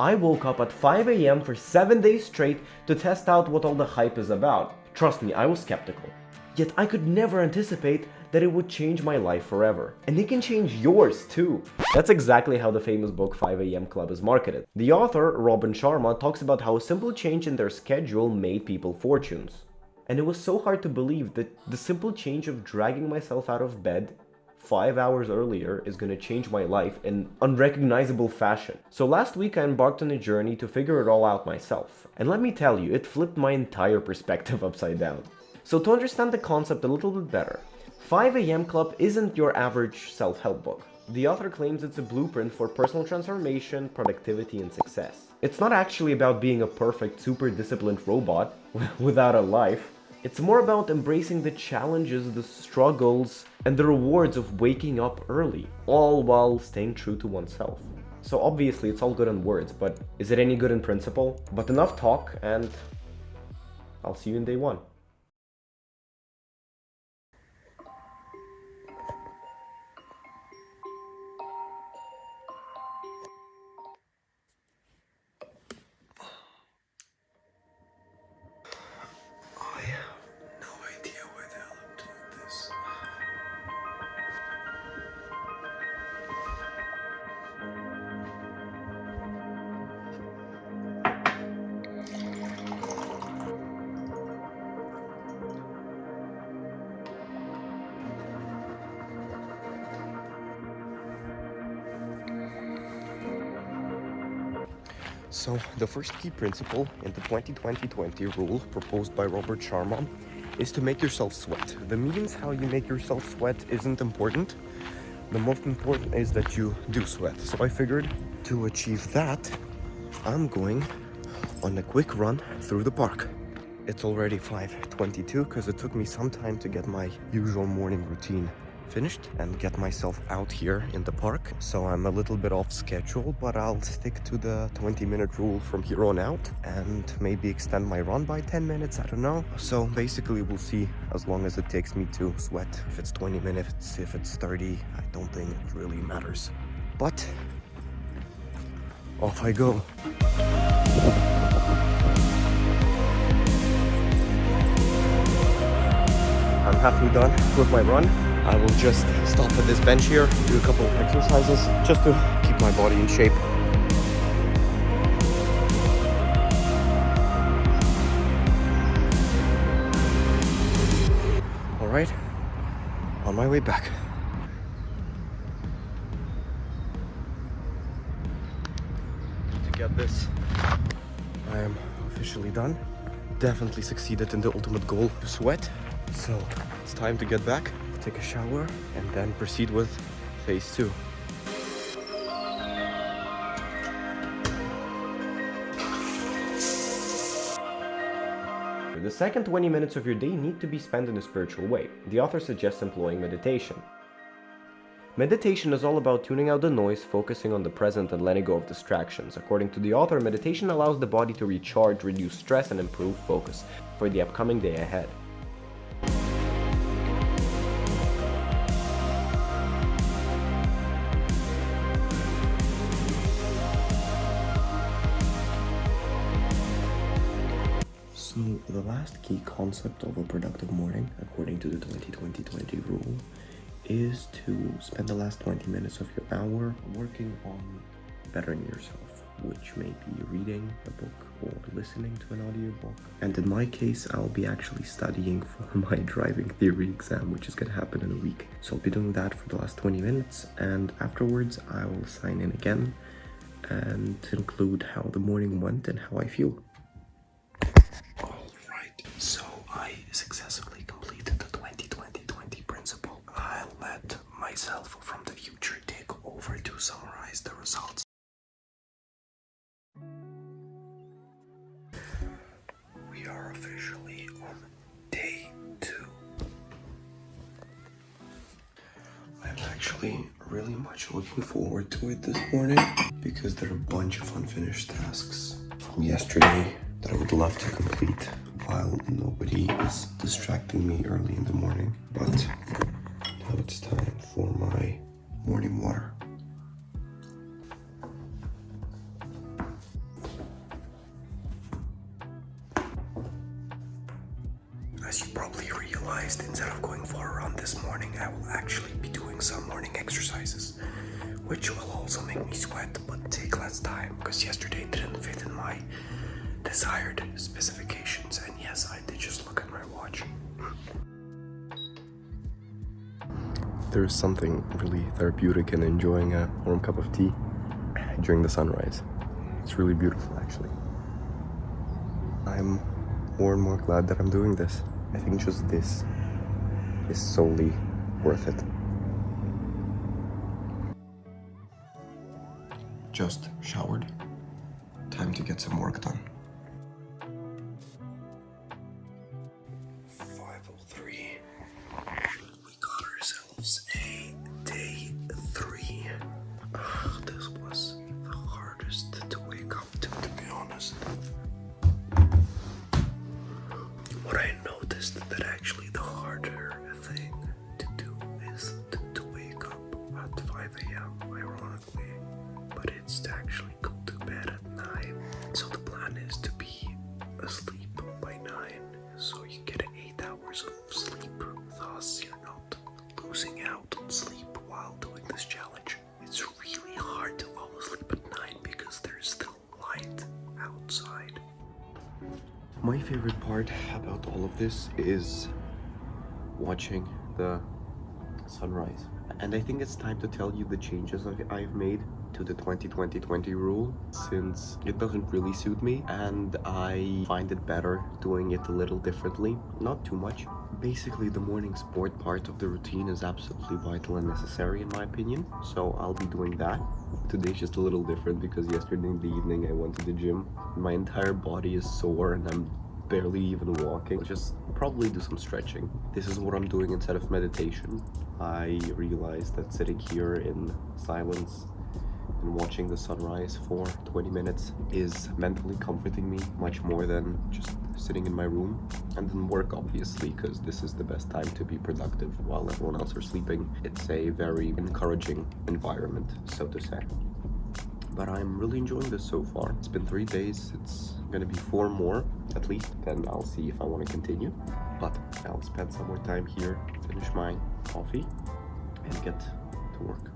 I woke up at 5 a.m. for 7 days straight to test out what all the hype is about. Trust me, I was skeptical. Yet I could never anticipate that it would change my life forever. And it can change yours too. That's exactly how the famous book 5 a.m. Club is marketed. The author, Robin Sharma, talks about how a simple change in their schedule made people fortunes. And it was so hard to believe that the simple change of dragging myself out of bed 5 hours earlier is gonna change my life in unrecognizable fashion. So last week I embarked on a journey to figure it all out myself. And let me tell you, it flipped my entire perspective upside down. So to understand the concept a little bit better, 5 a.m. Club isn't your average self-help book. The author claims it's a blueprint for personal transformation, productivity, and success. It's not actually about being a perfect, super disciplined robot without a life. It's more about embracing the challenges, the struggles, and the rewards of waking up early, all while staying true to oneself. So obviously it's all good in words, but is it any good in principle? But enough talk, and I'll see you in day one. I have no idea why the hell I'm doing this. So the first key principle in the 20-20-20 rule proposed by Robert Sharma is to make yourself sweat. The means how you make yourself sweat isn't important. The most important is that you do sweat. So I figured to achieve that, I'm going on a quick run through the park. It's already 5:22 because it took me some time to get my usual morning routine finished and get myself out here in the park. So I'm a little bit off schedule, but I'll stick to the 20-minute rule from here on out and maybe extend my run by 10 minutes, I don't know. So basically we'll see as long as it takes me to sweat. If it's 20 minutes, if it's 30, I don't think it really matters. But off I go. I'm halfway done with my run. I will just stop at this bench here, do a couple of exercises just to keep my body in shape. All right, on my way back. To get this, I am officially done. Definitely succeeded in the ultimate goal to sweat. So it's time to get back, take a shower, and then proceed with phase 2. The second 20 minutes of your day need to be spent in a spiritual way. The author suggests employing meditation. Meditation is all about tuning out the noise, focusing on the present, and letting go of distractions. According to the author, meditation allows the body to recharge, reduce stress, and improve focus for the upcoming day ahead. So the last key concept of a productive morning, according to the 20-20-20 rule, is to spend the last 20 minutes of your hour working on bettering yourself, which may be reading a book or listening to an audiobook. And in my case, I'll be actually studying for my driving theory exam, which is going to happen in a week. So I'll be doing that for the last 20 minutes, and afterwards I will sign in again and include how the morning went and how I feel. So I successfully completed the 20-20-20 principle. I'll let myself from the future take over to summarize the results. We are officially on day 2. I'm actually really much looking forward to it this morning because there are a bunch of unfinished tasks from yesterday that I would love to complete while nobody is distracting me early in the morning. But now it's time for my morning water. as you probably realized, instead of going for a run this morning, I will actually be doing some morning exercises, which will also make me sweat but take less time, because yesterday didn't fit in my desired specifications. And yes, I did just look at my watch. There is something really therapeutic in enjoying a warm cup of tea during the sunrise. It's really beautiful, actually. I'm more and more glad that I'm doing this. I think just this is solely worth it. Just showered. Time to get some work done. 5:03. We got ourselves a day 3. This was the hardest to wake up to be honest. What I noticed that actually the harder thing to do is to wake up at 5 a.m. ironically, but it's to actually go to bed at 9. So the plan is to be asleep by 9, so you get 8 hours of sleep. Thus, you're not losing out on sleep while doing this challenge. It's really hard to fall asleep at 9 because there's still light outside. My favorite part about all of this is watching the sunrise. And I think it's time to tell you the changes I've made to the 20-20-20 rule, since it doesn't really suit me and I find it better doing it a little differently, not too much. Basically, the morning sport part of the routine is absolutely vital and necessary in my opinion, so I'll be doing that. Today's just a little different because yesterday in the evening I went to the gym. My entire body is sore and I'm barely even walking. I'll just probably do some stretching. This is what I'm doing instead of meditation. I realized that sitting here in silence and watching the sunrise for 20 minutes is mentally comforting me much more than just sitting in my room. And then work, obviously, because this is the best time to be productive while everyone else are sleeping. It's a very encouraging environment, so to say. But I'm really enjoying this so far. It's been 3 days, it's gonna be 4 more at least, then I'll see if I want to continue. But I'll spend some more time here, finish my coffee, and get to work.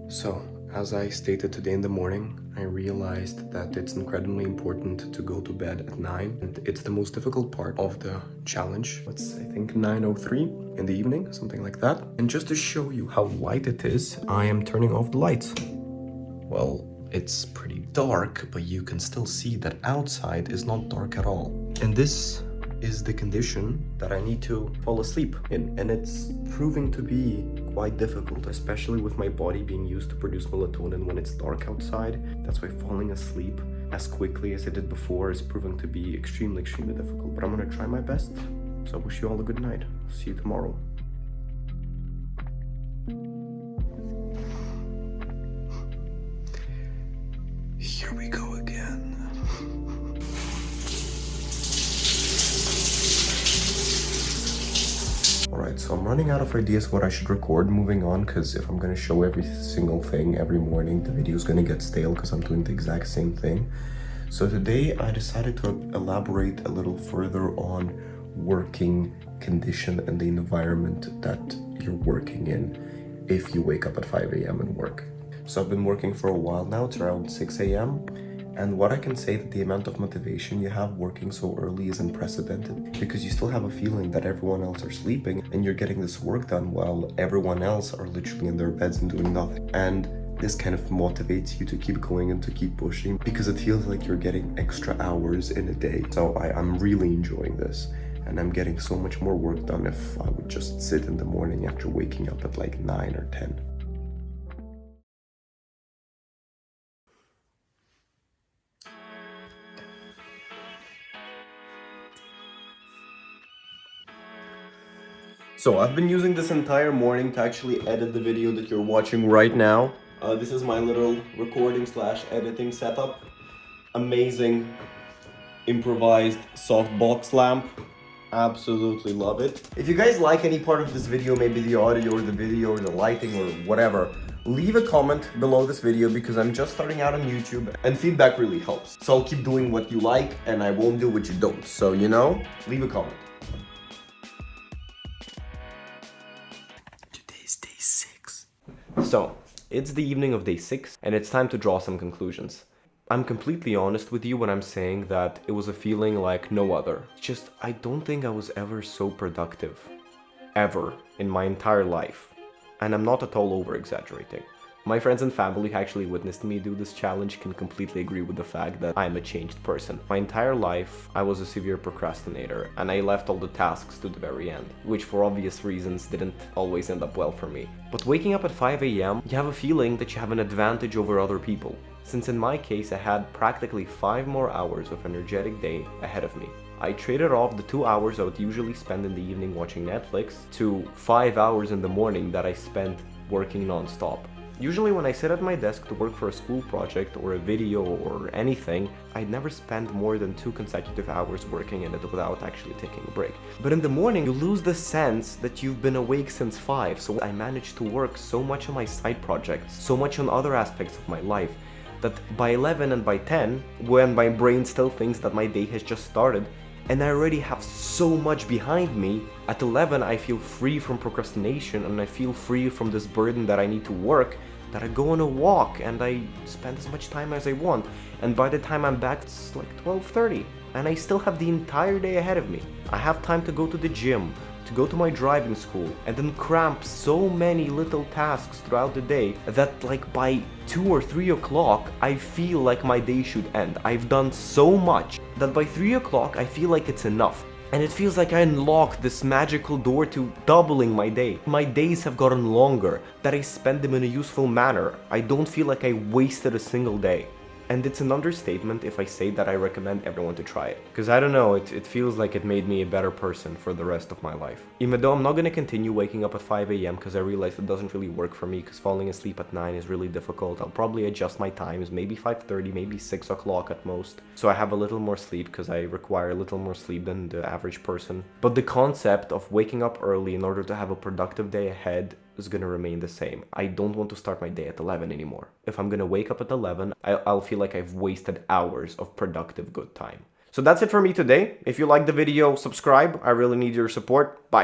So, as I stated today in the morning, I realized that it's incredibly important to go to bed at 9. And it's the most difficult part of the challenge. It's, I think, 9:03 in the evening, something like that. And just to show you how light it is, I am turning off the lights. Well, it's pretty dark, but you can still see that outside is not dark at all. And this is the condition that I need to fall asleep in. And it's proving to be quite difficult, especially with my body being used to produce melatonin when it's dark outside. That's why falling asleep as quickly as I did before is proving to be extremely, extremely difficult. But I'm gonna try my best. So I wish you all a good night. See you tomorrow. Here we go again. Alright, so I'm running out of ideas what I should record moving on, because if I'm gonna show every single thing every morning, the video's gonna get stale because I'm doing the exact same thing. So today I decided to elaborate a little further on working condition and the environment that you're working in if you wake up at 5 a.m. and work. So I've been working for a while now, it's around 6 a.m. And what I can say that the amount of motivation you have working so early is unprecedented, because you still have a feeling that everyone else are sleeping and you're getting this work done while everyone else are literally in their beds and doing nothing. And this kind of motivates you to keep going and to keep pushing, because it feels like you're getting extra hours in a day. So I'm really enjoying this, and I'm getting so much more work done if I would just sit in the morning after waking up at like 9 or 10. So I've been using this entire morning to actually edit the video that you're watching right now. This is my little recording / editing setup. Amazing improvised softbox lamp. absolutely love it. If you guys like any part of this video, maybe the audio or the video or the lighting or whatever, leave a comment below this video because I'm just starting out on YouTube and feedback really helps. So I'll keep doing what you like and I won't do what you don't. So, you know, leave a comment. Today's day 6. So, it's the evening of day 6 and it's time to draw some conclusions. I'm completely honest with you when I'm saying that it was a feeling like no other. It's just, I don't think I was ever so productive. Ever. In my entire life. And I'm not at all over-exaggerating. My friends and family who actually witnessed me do this challenge can completely agree with the fact that I'm a changed person. My entire life, I was a severe procrastinator, and I left all the tasks to the very end, which for obvious reasons didn't always end up well for me. But waking up at 5 AM, you have a feeling that you have an advantage over other people. Since in my case, I had practically 5 more hours of energetic day ahead of me. I traded off the 2 hours I would usually spend in the evening watching Netflix to 5 hours in the morning that I spent working non-stop. Usually when I sit at my desk to work for a school project or a video or anything, I'd never spend more than 2 consecutive hours working in it without actually taking a break. But in the morning, you lose the sense that you've been awake since 5, so I managed to work so much on my side projects, so much on other aspects of my life, that by 11 and by 10, when my brain still thinks that my day has just started, and I already have so much behind me, at 11 I feel free from procrastination and I feel free from this burden that I need to work, that I go on a walk and I spend as much time as I want, and by the time I'm back it's like 12:30 and I still have the entire day ahead of me. I have time to go to the gym, to go to my driving school, and then cramp so many little tasks throughout the day that like by 2 or 3 o'clock I feel like my day should end. I've done so much that by 3 o'clock I feel like it's enough. And it feels like I unlocked this magical door to doubling my day. My days have gotten longer, that I spend them in a useful manner. I don't feel like I wasted a single day. And it's an understatement if I say that I recommend everyone to try it. Because I don't know, it feels like it made me a better person for the rest of my life. Even though I'm not going to continue waking up at 5 AM because I realize it doesn't really work for me because falling asleep at 9 is really difficult. I'll probably adjust my times, maybe 5:30, maybe 6 o'clock at most. So I have a little more sleep because I require a little more sleep than the average person. But the concept of waking up early in order to have a productive day ahead is gonna remain the same. I don't want to start my day at 11 anymore. If I'm gonna wake up at 11, I'll feel like I've wasted hours of productive good time. So that's it for me today. If you liked the video, subscribe. I really need your support. Bye.